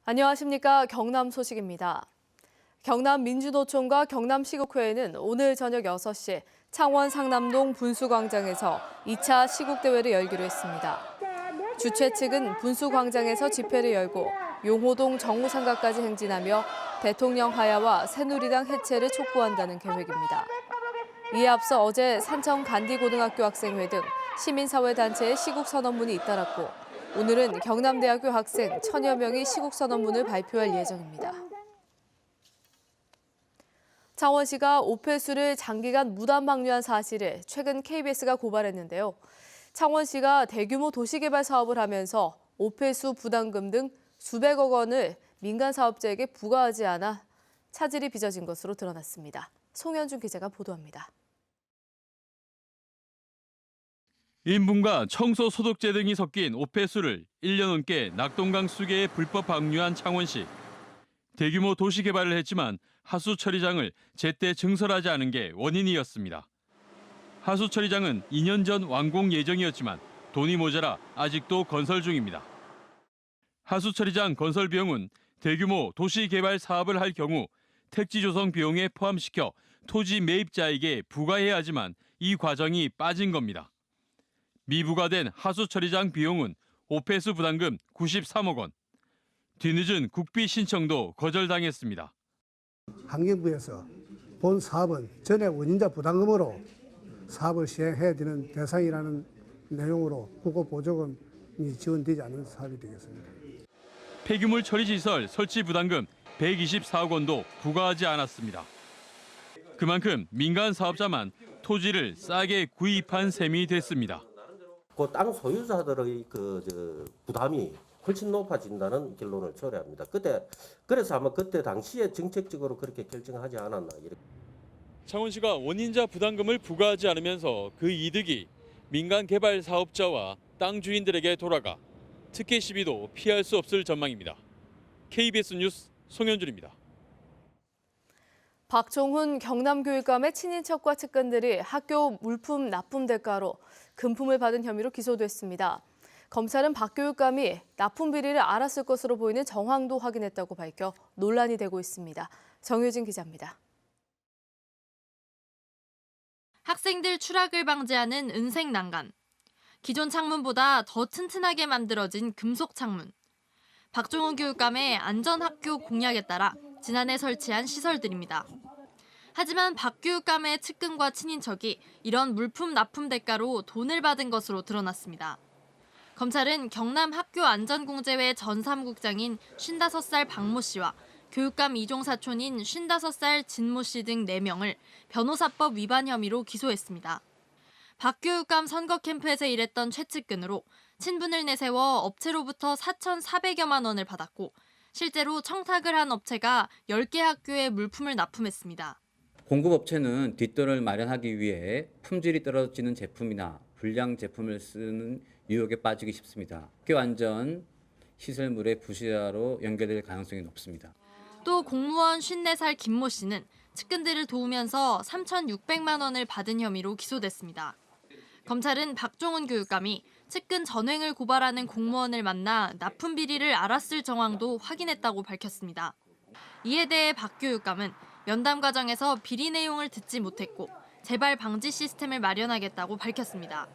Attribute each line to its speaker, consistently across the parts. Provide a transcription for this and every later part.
Speaker 1: 안녕하십니까. 경남 소식입니다. 경남민주노총과 경남시국회에는 오늘 저녁 6시 창원 상남동 분수광장에서 2차 시국대회를 열기로 했습니다. 주최 측은 분수광장에서 집회를 열고 용호동 정우상가까지 행진하며 대통령 하야와 새누리당 해체를 촉구한다는 계획입니다. 이에 앞서 어제 산청 간디고등학교 학생회 등 시민사회단체의 시국선언문이 잇따랐고 오늘은 경남대학교 학생 1000여 명이 시국선언문을 발표할 예정입니다. 창원시가 오폐수를 장기간 무단 방류한 사실을 최근 KBS가 고발했는데요. 창원시가 대규모 도시개발 사업을 하면서 오폐수 부담금 등 수백억 원을 민간 사업자에게 부과하지 않아 차질이 빚어진 것으로 드러났습니다. 송현준 기자가 보도합니다.
Speaker 2: 인분과 청소 소독제 등이 섞인 오폐수를 1년 넘게 낙동강 수계에 불법 방류한 창원시. 대규모 도시 개발을 했지만 하수 처리장을 제때 증설하지 않은 게 원인이었습니다. 하수 처리장은 2년 전 완공 예정이었지만 돈이 모자라 아직도 건설 중입니다. 하수 처리장 건설 비용은 대규모 도시 개발 사업을 할 경우 택지 조성 비용에 포함시켜 토지 매입자에게 부과해야 하지만 이 과정이 빠진 겁니다. 미부과된 하수 처리장 비용은 오폐수 부담금 93억 원. 뒤늦은 국비 신청도 거절당했습니다.
Speaker 3: 환경부에서 본 사업은 전액 원인자 부담금으로 사업을 시행해야 되는 대상이라는 내용으로 국고보조금이 지원되지 않는 사업이 되겠습니다.
Speaker 2: 폐기물 처리시설 설치 부담금 124억 원도 부과하지 않았습니다. 그만큼 민간 사업자만 토지를 싸게 구입한 셈이 됐습니다.
Speaker 4: 그 땅 소유자들의 부담이 훨씬 높아진다는 결론을 초래합니다. 그래서 아마 그때 당시에 정책적으로 그렇게 결정하지 않았나.
Speaker 2: 창원시가 원인자 부담금을 부과하지 않으면서 그 이득이 민간 개발 사업자와 땅 주인들에게 돌아가 특혜 시비도 피할 수 없을 전망입니다. KBS 뉴스 송현준입니다.
Speaker 1: 박종훈 경남교육감의 친인척과 측근들이 학교 물품 납품 대가로 금품을 받은 혐의로 기소됐습니다. 검찰은 박 교육감이 납품 비리를 알았을 것으로 보이는 정황도 확인했다고 밝혀 논란이 되고 있습니다. 정유진 기자입니다.
Speaker 5: 학생들 추락을 방지하는 은색 난간. 기존 창문보다 더 튼튼하게 만들어진 금속 창문. 박종훈 교육감의 안전학교 공약에 따라 지난해 설치한 시설들입니다. 하지만 박 교육감의 측근과 친인척이 이런 물품 납품 대가로 돈을 받은 것으로 드러났습니다. 검찰은 경남 학교안전공제회 전 사무국장인 55살 박모 씨와 교육감 이종 사촌인 55살 진모 씨 등 4명을 변호사법 위반 혐의로 기소했습니다. 박 교육감 선거 캠프에서 일했던 최측근으로 친분을 내세워 업체로부터 4,400여만 원을 받았고 실제로 청탁을 한 업체가 10개 학교에 물품을 납품했습니다.
Speaker 6: 공급업체는 뒷돈을 마련하기 위해 품질이 떨어지는 제품이나 불량 제품을 쓰는 유혹에 빠지기 쉽습니다. 학교 안전 시설물의 부실화로 연결될 가능성이 높습니다.
Speaker 5: 또 공무원 54살 김모 씨는 측근들을 도우면서 3,600만 원을 받은 혐의로 기소됐습니다. 검찰은 박종훈 교육감이 측근 전횡을 고발하는 공무원을 만나 납품 비리를 알았을 정황도 확인했다고 밝혔습니다. 이에 대해 박 교육감은 면담 과정에서 비리 내용을 듣지 못했고 재발 방지 시스템을 마련하겠다고 밝혔습니다.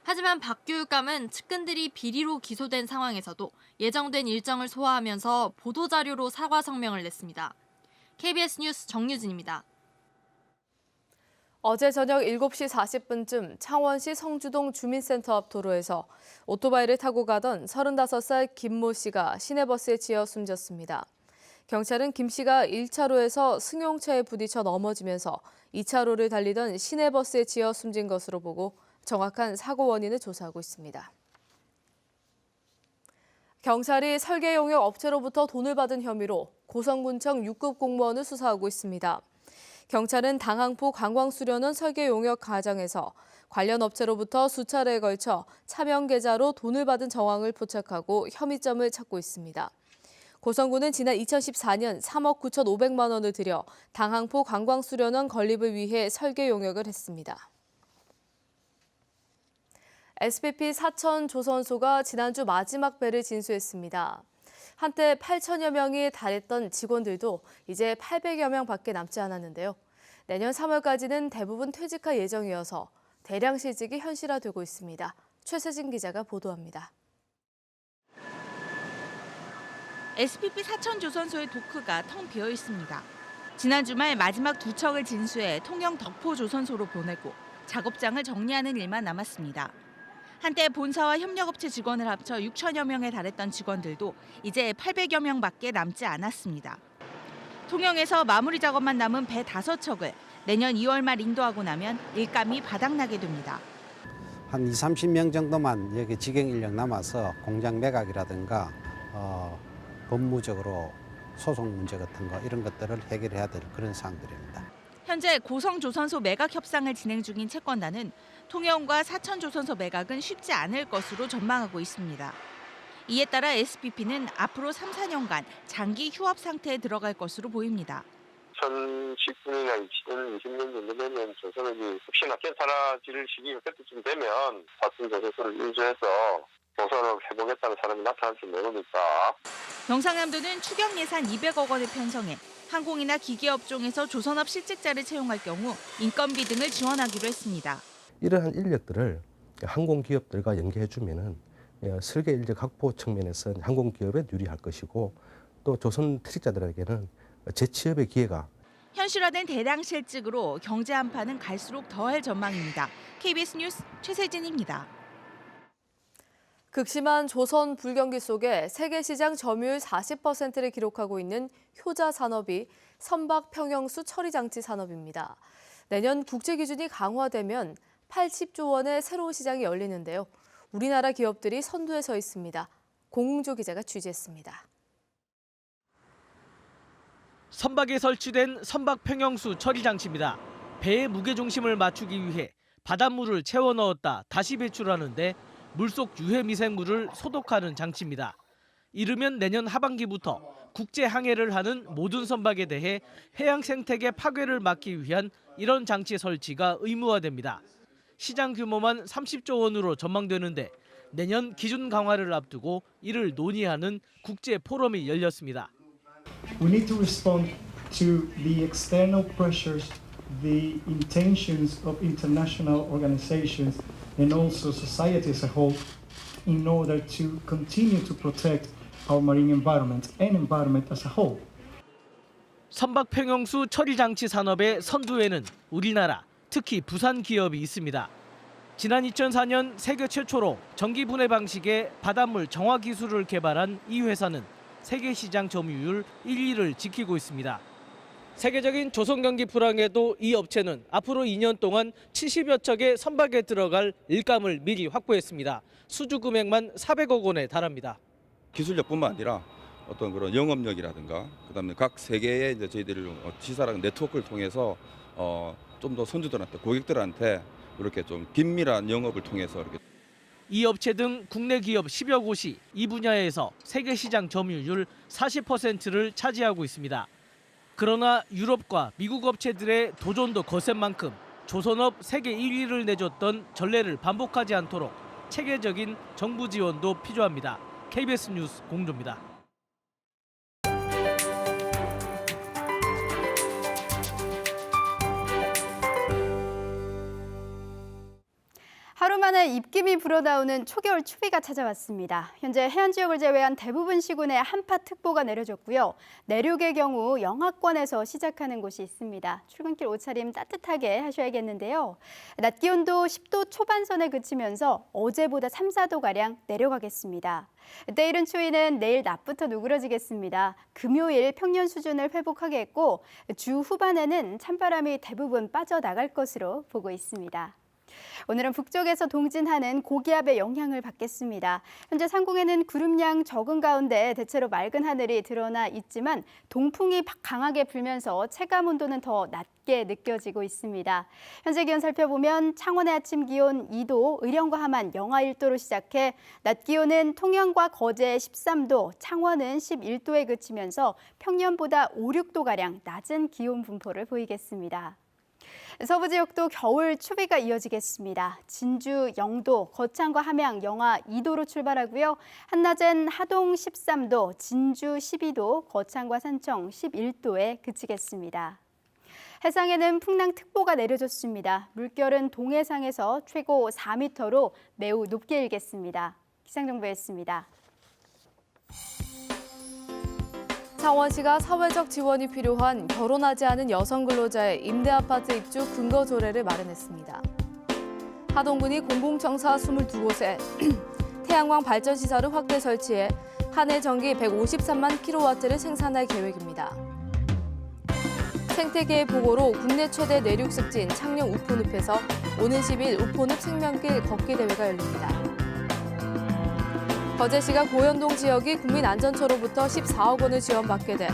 Speaker 5: 하지만 박 교육감은 측근들이 비리로 기소된 상황에서도 예정된 일정을 소화하면서 보도자료로 사과 성명을 냈습니다. KBS 뉴스 정유진입니다.
Speaker 1: 어제 저녁 7시 40분쯤 창원시 성주동 주민센터 앞 도로에서 오토바이를 타고 가던 35살 김모 씨가 시내버스에 치여 숨졌습니다. 경찰은 김 씨가 1차로에서 승용차에 부딪혀 넘어지면서 2차로를 달리던 시내버스에 치여 숨진 것으로 보고 정확한 사고 원인을 조사하고 있습니다. 경찰이 설계 용역 업체로부터 돈을 받은 혐의로 고성군청 6급 공무원을 수사하고 있습니다. 경찰은 당항포 관광수련원 설계 용역 과정에서 관련 업체로부터 수차례에 걸쳐 차명 계좌로 돈을 받은 정황을 포착하고 혐의점을 찾고 있습니다. 고성군은 지난 2014년 3억 9,500만 원을 들여 당항포 관광수련원 건립을 위해 설계 용역을 했습니다. SPP 사천 조선소가 지난주 마지막 배를 진수했습니다. 한때 8천여 명이 달했던 직원들도 이제 800여 명밖에 남지 않았는데요. 내년 3월까지는 대부분 퇴직할 예정이어서 대량 실직이 현실화되고 있습니다. 최세진 기자가 보도합니다.
Speaker 7: SPP 사천조선소의 도크가 텅 비어 있습니다. 지난 주말 마지막 두 척을 진수해 통영 덕포조선소로 보내고 작업장을 정리하는 일만 남았습니다. 한때 본사와 협력업체 직원을 합쳐 6천여 명에 달했던 직원들도 이제 800여 명밖에 남지 않았습니다. 통영에서 마무리 작업만 남은 배 5척을 내년 2월 말 인도하고 나면 일감이 바닥나게 됩니다.
Speaker 8: 한 20, 30명 정도만 여기 직영 인력 남아서 공장 매각이라든가 법무적으로 소송 문제 같은 거 이런 것들을 해결해야 될 그런 사항들입니다.
Speaker 7: 현재 고성조선소 매각 협상을 진행 중인 채권단은 통영과 사천조선소 매각은 쉽지 않을 것으로 전망하고 있습니다. 이에 따라 SPP는 앞으로 3, 4년간 장기 휴업 상태에 들어갈 것으로 보입니다.
Speaker 9: 2019년이나 2020년 정도 되면 조선업이 혹시나 괜찮아질 시기가 그때쯤 되면 같은 조선소를 인수해서 조선업 해보겠다는 사람이 나타날지 모르니까.
Speaker 7: 경상남도는 추경 예산 200억 원을 편성해 항공이나 기계업종에서 조선업 실직자를 채용할 경우 인건비 등을 지원하기로 했습니다.
Speaker 10: 이러한 인력들을 항공기업들과 연계해주면은 설계 인력 확보 측면에서는 항공기업에 유리할 것이고 또 조선 퇴직자들에게는 재취업의 기회가.
Speaker 7: 현실화된 대량 실직으로 경제 한파는 갈수록 더할 전망입니다. KBS 뉴스 최세진입니다.
Speaker 1: 극심한 조선 불경기 속에 세계 시장 점유율 40%를 기록하고 있는 효자 산업이 선박 평형수 처리 장치 산업입니다. 내년 국제 기준이 강화되면 80조 원의 새로운 시장이 열리는데요. 우리나라 기업들이 선두에 서 있습니다. 공웅조 기자가 취재했습니다.
Speaker 11: 선박에 설치된 선박 평형수 처리 장치입니다. 배의 무게 중심을 맞추기 위해 바닷물을 채워 넣었다 다시 배출하는데 물속 유해 미생물을 소독하는 장치입니다. 이르면 내년 하반기부터 국제 항해를 하는 모든 선박에 대해 해양 생태계 파괴를 막기 위한 이런 장치 설치가 의무화됩니다. 시장 규모만 30조 원으로 전망되는데 내년 기준 강화를 앞두고 이를 논의하는 국제 포럼이 열렸습니다.
Speaker 12: We need to respond to the external pressures, the intentions of international organizations and also society as a whole in order to continue to protect our marine environment and environment as a whole.
Speaker 11: 선박 평형수 처리 장치 산업의 선두에는 우리나라, 특히 부산 기업이 있습니다. 지난 2004년 세계 최초로 전기 분해 방식의 바닷물 정화 기술을 개발한 이 회사는 세계 시장 점유율 1위를 지키고 있습니다. 세계적인 조선 경기 불황에도 이 업체는 앞으로 2년 동안 70여 척의 선박에 들어갈 일감을 미리 확보했습니다. 수주 금액만 400억 원에 달합니다.
Speaker 13: 기술력뿐만 아니라 어떤 그런 영업력이라든가 그다음에 각 세계의 이제 저희들 지사랑 네트워크를 통해서 좀 더 선주들한테 고객들한테 이렇게 좀 긴밀한 영업을 통해서 이렇게.
Speaker 11: 이 업체 등 국내 기업 10여 곳이 이 분야에서 세계 시장 점유율 40%를 차지하고 있습니다. 그러나 유럽과 미국 업체들의 도전도 거센 만큼 조선업 세계 1위를 내줬던 전례를 반복하지 않도록 체계적인 정부 지원도 필요합니다. KBS 뉴스 공조입니다.
Speaker 14: 하루 만에 입김이 불어나오는 초겨울 추위가 찾아왔습니다. 현재 해안 지역을 제외한 대부분 시군에 한파특보가 내려졌고요. 내륙의 경우 영하권에서 시작하는 곳이 있습니다. 출근길 옷차림 따뜻하게 하셔야겠는데요. 낮 기온도 10도 초반선에 그치면서 어제보다 3, 4도가량 내려가겠습니다. 때이른 추위는 내일 낮부터 누그러지겠습니다. 금요일 평년 수준을 회복하겠고 주 후반에는 찬바람이 대부분 빠져나갈 것으로 보고 있습니다. 오늘은 북쪽에서 동진하는 고기압의 영향을 받겠습니다. 현재 상공에는 구름량 적은 가운데 대체로 맑은 하늘이 드러나 있지만 동풍이 강하게 불면서 체감 온도는 더 낮게 느껴지고 있습니다. 현재 기온 살펴보면 창원의 아침 기온 2도, 의령과 함안 영하 1도로 시작해 낮 기온은 통영과 거제 13도, 창원은 11도에 그치면서 평년보다 5, 6도가량 낮은 기온 분포를 보이겠습니다. 서부 지역도 겨울 추위가 이어지겠습니다. 진주, 영도, 거창과 함양 영하 2도로 출발하고요. 한낮엔 하동 13도, 진주 12도, 거창과 산청 11도에 그치겠습니다. 해상에는 풍랑특보가 내려졌습니다. 물결은 동해상에서 최고 4m로 매우 높게 일겠습니다. 기상정보였습니다.
Speaker 1: 창원시가 사회적 지원이 필요한 결혼하지 않은 여성 근로자의 임대아파트 입주 근거 조례를 마련했습니다. 하동군이 공공청사 22곳에 태양광 발전시설을 확대 설치해 한 해 전기 153만 킬로와트를 생산할 계획입니다. 생태계의 보고로 국내 최대 내륙 습지인 창녕 우포늪에서 오는 10일 우포늪 생명길 걷기 대회가 열립니다. 거제시가 고현동 지역이 국민안전처로부터 14억 원을 지원받게 돼